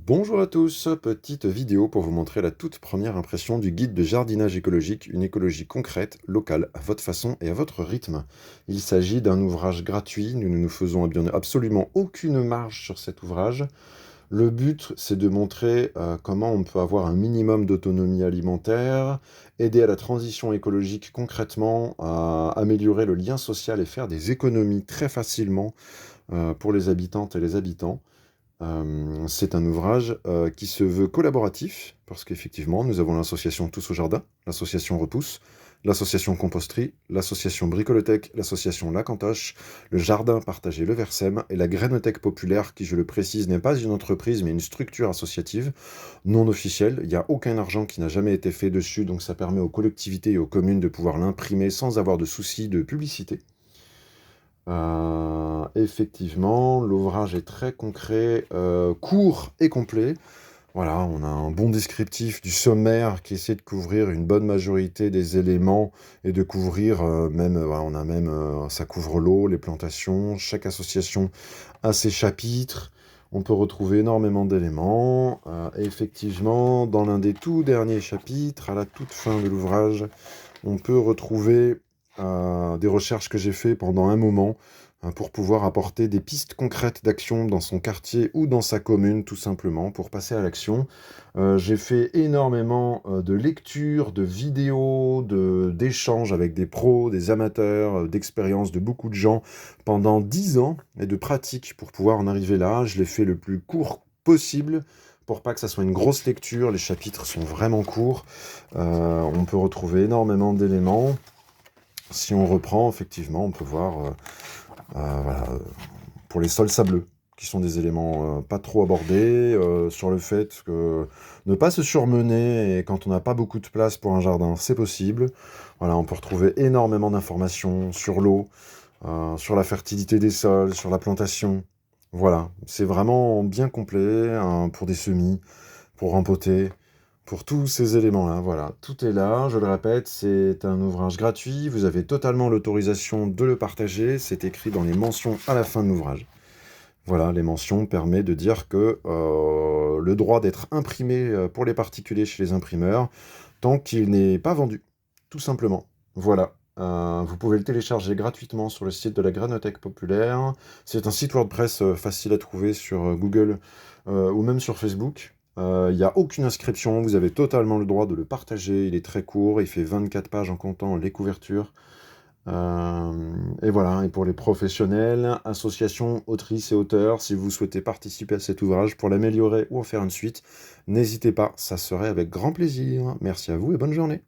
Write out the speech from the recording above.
Bonjour à tous, petite vidéo pour vous montrer la toute première impression du guide de jardinage écologique, une écologie concrète, locale, à votre façon et à votre rythme. Il s'agit d'un ouvrage gratuit, nous ne nous faisons absolument aucune marge sur cet ouvrage. Le but, c'est de montrer comment on peut avoir un minimum d'autonomie alimentaire, aider à la transition écologique concrètement, à améliorer le lien social et faire des économies très facilement pour les habitantes et les habitants. C'est un ouvrage qui se veut collaboratif, parce qu'effectivement, nous avons l'association Tous au Jardin, l'association Repousse, l'association Composterie, l'association Bricolothèque, l'association Lacantoche, le Jardin Partagé Le Versem et la Grainothèque Populaire, qui, je le précise, n'est pas une entreprise, mais une structure associative non officielle. Il n'y a aucun argent qui n'a jamais été fait dessus, donc ça permet aux collectivités et aux communes de pouvoir l'imprimer sans avoir de soucis de publicité. Effectivement, l'ouvrage est très concret, court et complet. Voilà, on a un bon descriptif du sommaire qui essaie de couvrir une bonne majorité des éléments et de couvrir voilà, on a même, ça couvre l'eau, les plantations, chaque association a ses chapitres. On peut retrouver énormément d'éléments. Et effectivement, dans l'un des tout derniers chapitres, à la toute fin de l'ouvrage, on peut retrouver des recherches que j'ai fait pendant un moment pour pouvoir apporter des pistes concrètes d'action dans son quartier ou dans sa commune, tout simplement, pour passer à l'action. J'ai fait énormément de lectures, de vidéos, d'échanges avec des pros, des amateurs, d'expériences de beaucoup de gens pendant 10 ans et de pratique pour pouvoir en arriver là. Je l'ai fait le plus court possible pour pas que ça soit une grosse lecture. Les chapitres sont vraiment courts. On peut retrouver énormément d'éléments. Si on reprend, effectivement, on peut voir voilà, pour les sols sableux, qui sont des éléments pas trop abordés, sur le fait que ne pas se surmener, et quand on n'a pas beaucoup de place pour un jardin, c'est possible. Voilà, on peut retrouver énormément d'informations sur l'eau, sur la fertilité des sols, sur la plantation. Voilà, c'est vraiment bien complet pour des semis, pour rempoter, pour tous ces éléments-là. Voilà, tout est là, je le répète, c'est un ouvrage gratuit, vous avez totalement l'autorisation de le partager, c'est écrit dans les mentions à la fin de l'ouvrage. Voilà, les mentions permettent de dire que le droit d'être imprimé pour les particuliers chez les imprimeurs, tant qu'il n'est pas vendu, tout simplement. Voilà. Vous pouvez le télécharger gratuitement sur le site de la Grainothèque Populaire. C'est un site WordPress facile à trouver sur Google ou même sur Facebook. Il n'y a aucune inscription, vous avez totalement le droit de le partager. Il est très court, il fait 24 pages en comptant les couvertures. Et voilà, et pour les professionnels, associations, autrices et auteurs, si vous souhaitez participer à cet ouvrage pour l'améliorer ou en faire une suite, n'hésitez pas, ça serait avec grand plaisir. Merci à vous et bonne journée.